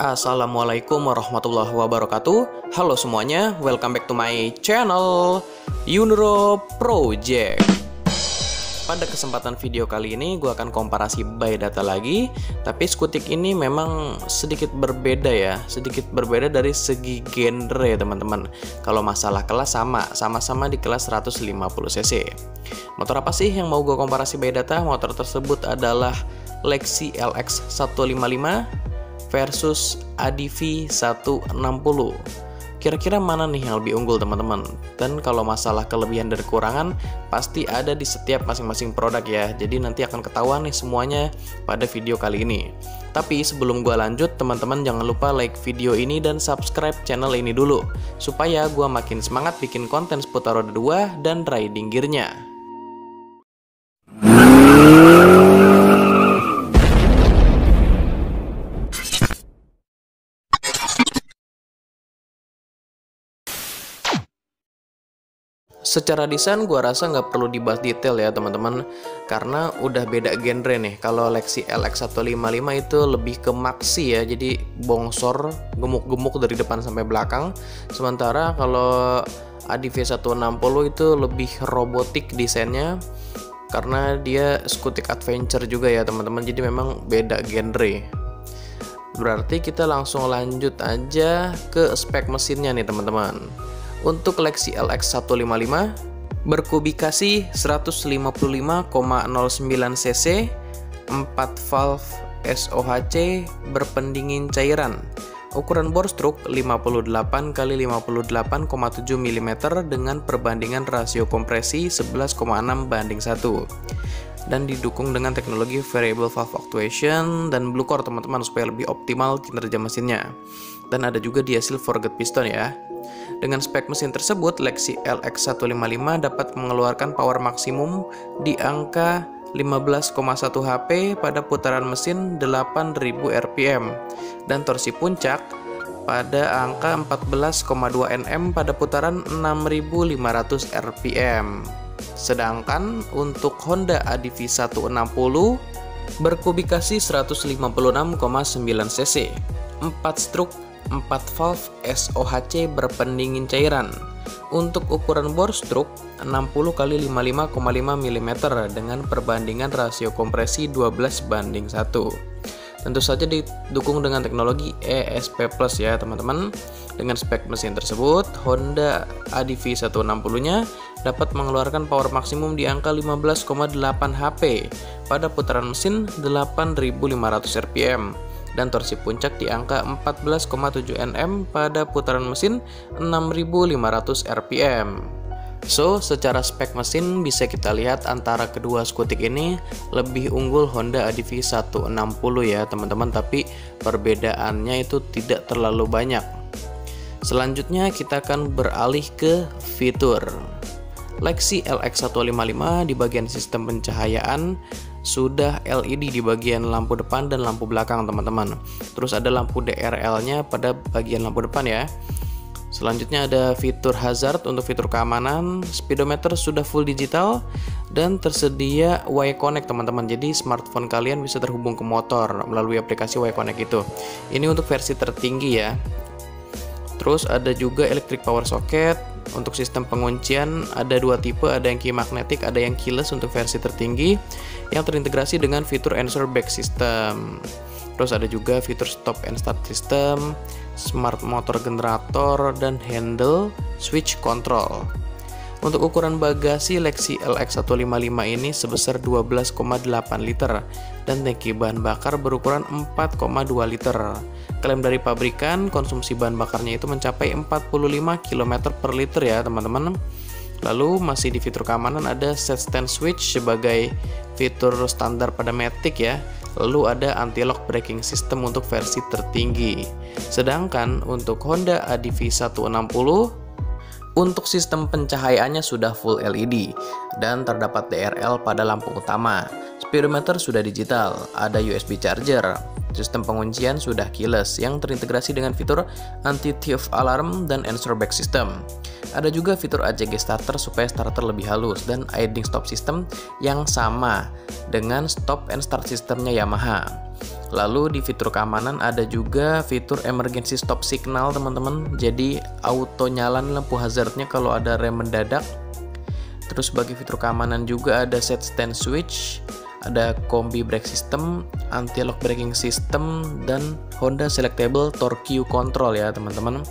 Assalamualaikum warahmatullahi wabarakatuh. Halo semuanya, welcome back to my channel Yunro Project. Pada kesempatan video kali ini gue akan komparasi buy data lagi. Tapi Skutik ini memang sedikit berbeda ya, sedikit berbeda dari segi genre ya teman-teman. Kalau masalah kelas sama-sama di kelas 150cc. Motor apa sih yang mau gue komparasi buy data? Motor tersebut adalah Lexi LX 155 versus ADV 160. Kira-kira mana nih yang lebih unggul teman-teman? Dan kalau masalah kelebihan dan kekurangan pasti ada di setiap masing-masing produk ya. Jadi nanti akan ketahuan nih semuanya pada video kali ini. Tapi sebelum gua lanjut, teman-teman jangan lupa like video ini dan subscribe channel ini dulu supaya gua makin semangat bikin konten seputar roda 2 dan riding gear-nya. Secara desain gua rasa nggak perlu dibahas detail ya teman-teman, karena udah beda genre nih. Kalau Lexi LX 155 itu lebih ke maxi ya, jadi bongsor, gemuk-gemuk dari depan sampai belakang. Sementara kalau ADV 160 itu lebih robotik desainnya, karena dia Skutik adventure juga ya teman-teman. Jadi memang beda genre. Berarti kita langsung lanjut aja ke spek mesinnya nih teman-teman. Untuk Lexi LX 155 berkubikasi 155,09 cc, 4 valve SOHC berpendingin cairan. Ukuran bore stroke 58 x 58,7 mm dengan perbandingan rasio kompresi 11,6:1. Dan didukung dengan teknologi variable valve actuation dan blue core teman-teman supaya lebih optimal kinerja mesinnya. Dan ada juga diesel forget piston ya. Dengan spek mesin tersebut, Lexi LX 155 dapat mengeluarkan power maksimum di angka 15,1 HP pada putaran mesin 8000 rpm dan torsi puncak pada angka 14,2 Nm pada putaran 6500 rpm. Sedangkan untuk Honda ADV 160 berkubikasi 156,9 cc, 4 stroke, 4 valve SOHC berpendingin cairan. Untuk ukuran bore stroke 60 x 55,5 mm dengan perbandingan rasio kompresi 12:1. Tentu saja didukung dengan teknologi ESP Plus ya teman-teman. Dengan spek mesin tersebut, Honda ADV 160-nya dapat mengeluarkan power maksimum di angka 15,8 HP pada putaran mesin 8500 rpm dan torsi puncak di angka 14,7 Nm pada putaran mesin 6500 rpm. So, secara spek mesin bisa kita lihat antara kedua Skutik ini lebih unggul Honda ADV 160 ya teman-teman, tapi perbedaannya itu tidak terlalu banyak. Selanjutnya kita akan beralih ke fitur. Lexi LX 155 di bagian sistem pencahayaan sudah LED di bagian lampu depan dan lampu belakang teman-teman. Terus ada lampu DRL-nya pada bagian lampu depan ya. Selanjutnya ada fitur hazard untuk fitur keamanan. Speedometer sudah full digital dan tersedia Y-Connect teman-teman. Jadi smartphone kalian bisa terhubung ke motor melalui aplikasi Y-Connect itu. Ini untuk versi tertinggi ya. Terus ada juga electric power socket. Untuk sistem penguncian ada dua tipe, ada yang key magnetic, ada yang keyless untuk versi tertinggi yang terintegrasi dengan fitur answer back system. Terus ada juga fitur stop and start system, smart motor generator, dan handle switch control. Untuk ukuran bagasi Lexi LX 155 ini sebesar 12,8 liter dan tangki bahan bakar berukuran 4,2 liter. Klaim dari pabrikan, konsumsi bahan bakarnya itu mencapai 45 km per liter ya teman-teman. Lalu masih di fitur keamanan ada set stand switch sebagai fitur standar pada Matic ya. Lalu ada anti-lock braking system untuk versi tertinggi. Sedangkan untuk Honda ADV 160 untuk sistem pencahayaannya sudah full LED dan terdapat DRL pada lampu utama. Speedometer sudah digital, ada USB charger. Sistem penguncian sudah keyless yang terintegrasi dengan fitur anti-thief alarm dan answer back system. Ada juga fitur AJG starter supaya starter lebih halus dan idling stop system yang sama dengan stop and start sistemnya Yamaha. Lalu di fitur keamanan ada juga fitur emergency stop signal teman-teman. Jadi auto nyala lampu hazardnya kalau ada rem mendadak. Terus bagi fitur keamanan juga ada set stand switch, ada combi brake system, anti-lock braking system, dan Honda Selectable Torque Control ya teman-teman.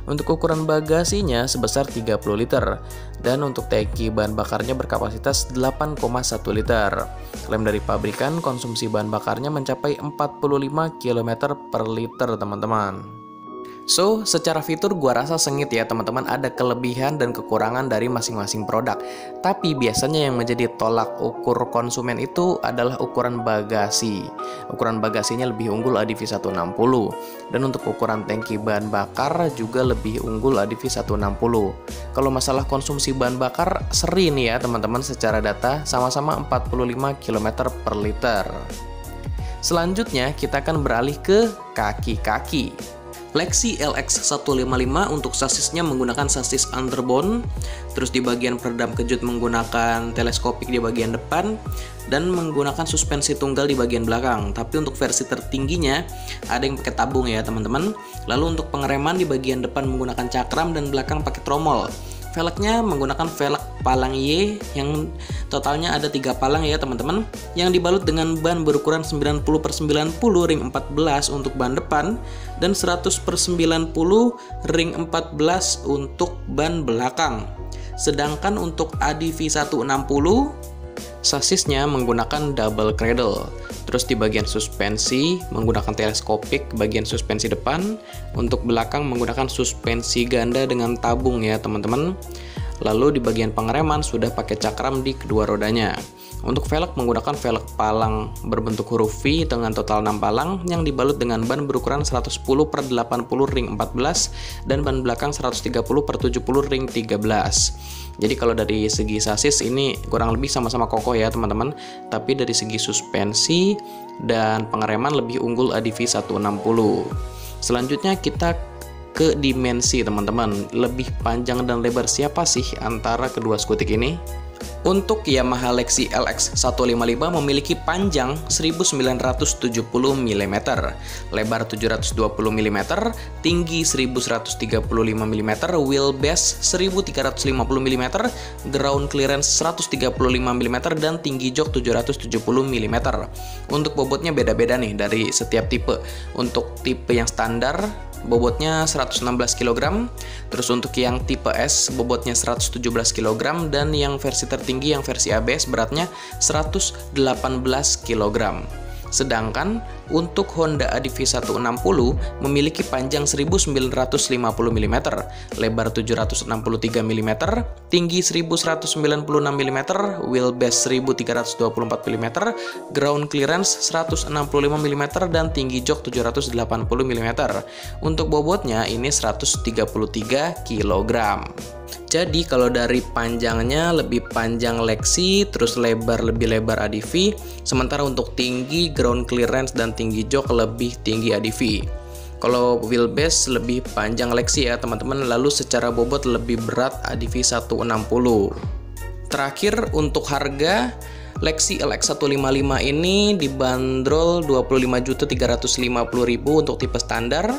Untuk ukuran bagasinya sebesar 30 liter dan untuk tangki bahan bakarnya berkapasitas 8,1 liter. Klaim dari pabrikan konsumsi bahan bakarnya mencapai 45 km per liter teman-teman. So, secara fitur gua rasa sengit ya teman-teman, ada kelebihan dan kekurangan dari masing-masing produk. Tapi biasanya yang menjadi tolak ukur konsumen itu adalah ukuran bagasi. Ukuran bagasinya lebih unggul ADV 160. Dan untuk ukuran tangki bahan bakar juga lebih unggul ADV 160. Kalau masalah konsumsi bahan bakar seri nih ya teman-teman, secara data sama-sama 45 km per liter. Selanjutnya kita akan beralih ke kaki-kaki. Lexi LX 155 untuk sasisnya menggunakan sasis underbone, terus di bagian peredam kejut menggunakan teleskopik di bagian depan dan menggunakan suspensi tunggal di bagian belakang. Tapi untuk versi tertingginya ada yang pakai tabung ya teman-teman. Lalu untuk pengereman di bagian depan menggunakan cakram dan belakang pakai tromol. Velgnya menggunakan velg palang Y yang totalnya ada 3 palang ya teman-teman, yang dibalut dengan ban berukuran 90/90 ring 14 untuk ban depan dan 100/90 ring 14 untuk ban belakang. Sedangkan untuk ADV 160 sasisnya menggunakan double cradle. Terus di bagian suspensi menggunakan teleskopik bagian suspensi depan, untuk belakang menggunakan suspensi ganda dengan tabung ya teman-teman. Lalu di bagian pengereman sudah pakai cakram di kedua rodanya. Untuk velg menggunakan velg palang berbentuk huruf V dengan total 6 palang yang dibalut dengan ban berukuran 110/80 ring 14 dan ban belakang 130/70 ring 13. Jadi kalau dari segi sasis ini kurang lebih sama-sama kokoh ya teman-teman, tapi dari segi suspensi dan pengereman lebih unggul ADV 160. Selanjutnya kita ke dimensi teman-teman, lebih panjang dan lebar siapa sih antara kedua skutik ini? Untuk Yamaha Lexi LX 155 memiliki panjang 1970 mm, lebar 720 mm, tinggi 1135 mm, wheelbase 1350 mm, ground clearance 135 mm, dan tinggi jok 770 mm. Untuk bobotnya beda-beda nih dari setiap tipe. Untuk tipe yang standar bobotnya 116 kg, terus untuk yang tipe S bobotnya 117 kg, dan yang versi tertinggi yang versi ABS beratnya 118 kg. Sedangkan untuk Honda ADV 160 memiliki panjang 1950 mm, lebar 763 mm, tinggi 1196 mm, wheelbase 1324 mm, ground clearance 165 mm, dan tinggi jok 780 mm. Untuk bobotnya ini 133 kg. Jadi kalau dari panjangnya lebih panjang Lexi, terus lebar lebih lebar ADV, sementara untuk tinggi, ground clearance, dan tinggi jok lebih tinggi ADV. Kalau wheelbase lebih panjang Lexi ya teman-teman, lalu secara bobot lebih berat ADV 160. Terakhir untuk harga, Lexi LX 155 ini dibanderol 25.350.000 untuk tipe standar,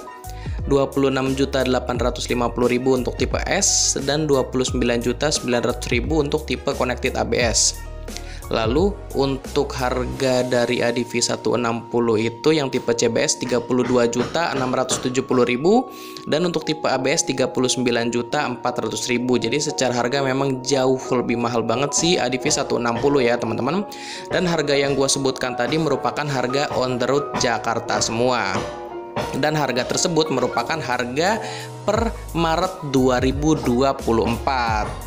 26.850.000 untuk tipe S, dan 29.900.000 untuk tipe connected ABS. Lalu untuk harga dari ADV 160 itu yang tipe CBS 32.670.000 dan untuk tipe ABS 39.400.000. Jadi secara harga memang jauh lebih mahal banget sih ADV 160 ya teman-teman. Dan harga yang gua sebutkan tadi merupakan harga on the road Jakarta semua. Dan harga tersebut merupakan harga per Maret 2024.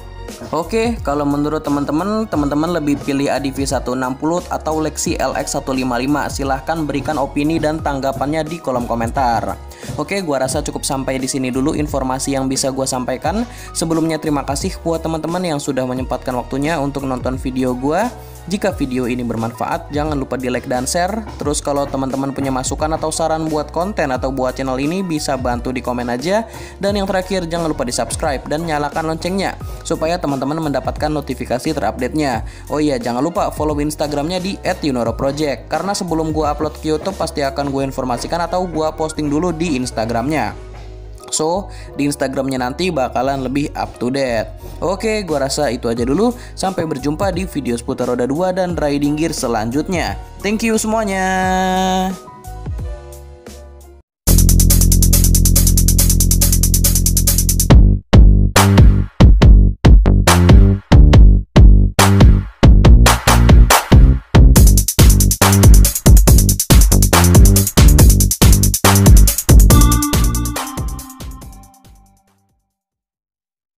Oke, kalau menurut teman-teman lebih pilih ADV 160 atau Lexi LX 155? Silahkan berikan opini dan tanggapannya di kolom komentar. Oke, gua rasa cukup sampai di sini dulu informasi yang bisa gua sampaikan. Sebelumnya terima kasih buat teman-teman yang sudah menyempatkan waktunya untuk nonton video gua. Jika video ini bermanfaat, jangan lupa di like dan share. Terus kalau teman-teman punya masukan atau saran buat konten atau buat channel ini, bisa bantu di komen aja. Dan yang terakhir, jangan lupa di subscribe dan nyalakan loncengnya supaya teman-teman mendapatkan notifikasi terupdate-nya. Oh iya, jangan lupa follow Instagramnya di @yunoroproject, karena sebelum gua upload ke YouTube pasti akan gue informasikan atau gua posting dulu di Instagramnya. So, di Instagramnya nanti bakalan lebih up to date. Oke, gua rasa itu aja dulu. Sampai berjumpa di video seputar roda 2 dan riding gear selanjutnya. Thank you semuanya.